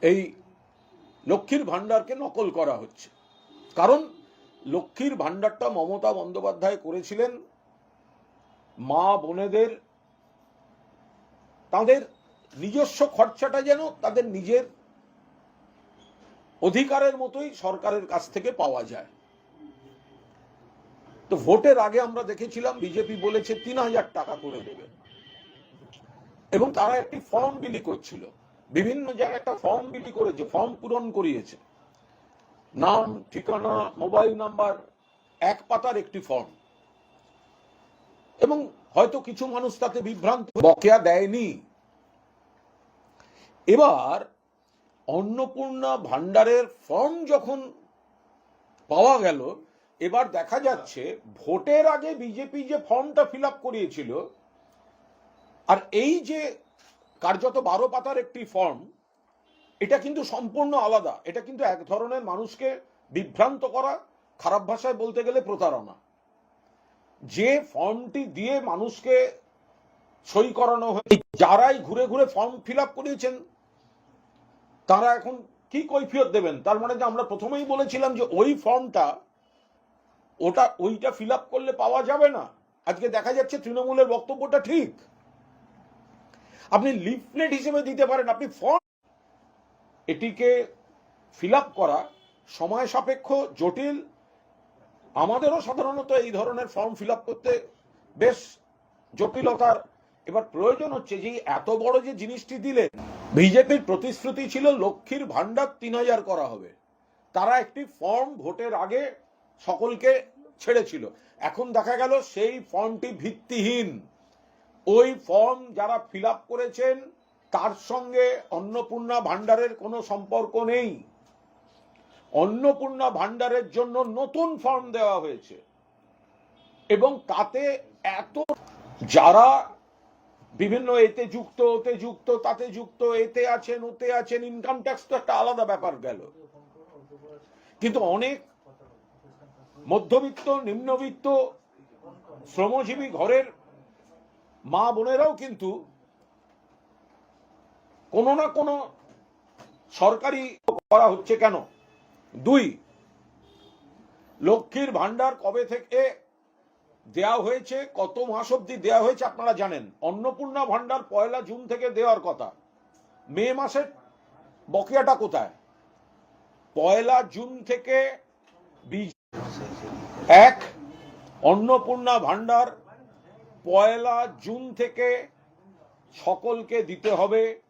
এই লক্ষ্মীর ভাণ্ডারকে নকল করা হচ্ছে। কারণ লক্ষ্মীর ভাণ্ডারটা মমতা বন্দ্যোপাধ্যায় করেছিলেন মা বোনেদের তাদের নিজস্ব খরচাটা যেন তাদের নিজের অধিকারের মতোই সরকারের কাছ থেকে পাওয়া যায়। তো ভোটের আগে আমরা দেখেছিলাম বিজেপি বলেছে ৩,০০০ টাকা করে দেবে, এবং তারা একটি ফর্ম বিলি করছিল, বিভিন্ন জায়গায় একটা ফর্ম বিলি করেছে, ফর্ম পূরণ করিয়েছে, নাম, ঠিকানা, মোবাইল নাম্বার, এক পাতার একটি ফর্ম। এবং হয়তো কিছু মানুষ তাতে বিভ্রান্ত, বকেয়া দেয়নি। এবার অন্নপূর্ণা ভাণ্ডারের ফর্ম যখন পাওয়া গেল, এবার দেখা যাচ্ছে ভোটের আগে বিজেপি যে ফর্মটা ফিল আপ করিয়েছিল, আর এই যে কার্যত ১২ পাতার একটি ফর্ম, এটা কিন্তু সম্পূর্ণ আলাদা। এটা কিন্তু এক ধরনের মানুষকে বিভ্রান্ত করা, খারাপ ভাষায় বলতে গেলে প্রতারণা। যে ফর্মটি দিয়ে মানুষকে সই করানো হয়, যারাই ঘুরে ঘুরে ফর্ম ফিল আপ করিয়েছেন তারা এখন কি কৈফিয়ত দেবেন? তার মানে যে আমরা প্রথমেই বলেছিলাম যে ওই ফর্মটা ওইটা ফিল আপ করলে পাওয়া যাবে না। আজকে দেখা যাচ্ছে তৃণমূলের বক্তব্যটা ঠিক। আপনি লিফলেট হিসেবে দিতে পারেন, আপনি ফর্ম, এটিকে ফিল আপ করা সময় সাপেক্ষ, জটিল। আমাদেরও সাধারণত এই ধরনের ফর্ম ফিল আপ করতে বেশ জটিলতার এবার প্রয়োজন হচ্ছে। যে এত বড় যে জিনিসটি দিলেন, বিজেপির প্রতিশ্রুতি ছিল লক্ষ্মীর ভাণ্ডার ৩,০০০ করা হবে। তারা একটি ফর্ম ভোটের আগে সকলকে ছেড়েছিল। এখন দেখা গেল সেই ফর্মটি ভিত্তিহীন। ওই ফর্ম যারা ফিল আপ করেছেন তার সঙ্গে অন্নপূর্ণা ভাণ্ডারের কোনো সম্পর্ক নেই। অন্নপূর্ণা ভাণ্ডারের জন্য নতুন ফর্ম দেওয়া হয়েছে, এবং তাতে এত যারা বিভিন্ন এতে যুক্ত, ওতে যুক্ত, তাতে যুক্ত, এতে আছেন, ওতে আছেন, ইনকাম ট্যাক্স তো একটা আলাদা ব্যাপার গেল। কিন্তু অনেক মধ্যবিত্ত, নিম্নবিত্ত, শ্রমজীবী ঘরের মা বোনেরাও কিন্তু কোনো না কোনো সরকারি করা হচ্ছে। কেন? ২, লক্ষ্মীর ভাণ্ডার কবে থেকে দেয়া হয়েছে, কত মাস অব্দি দেয়া হয়েছে আপনারা জানেন। অন্নপূর্ণা ভাণ্ডার ১ জুন থেকে দেওয়ার কথা। মে মাসের বকেয়াটা কোথায়? ১ জুন থেকে ১ অন্নপূর্ণা ভাণ্ডার ১ জুন থেকে সকলকে দিতে হবে।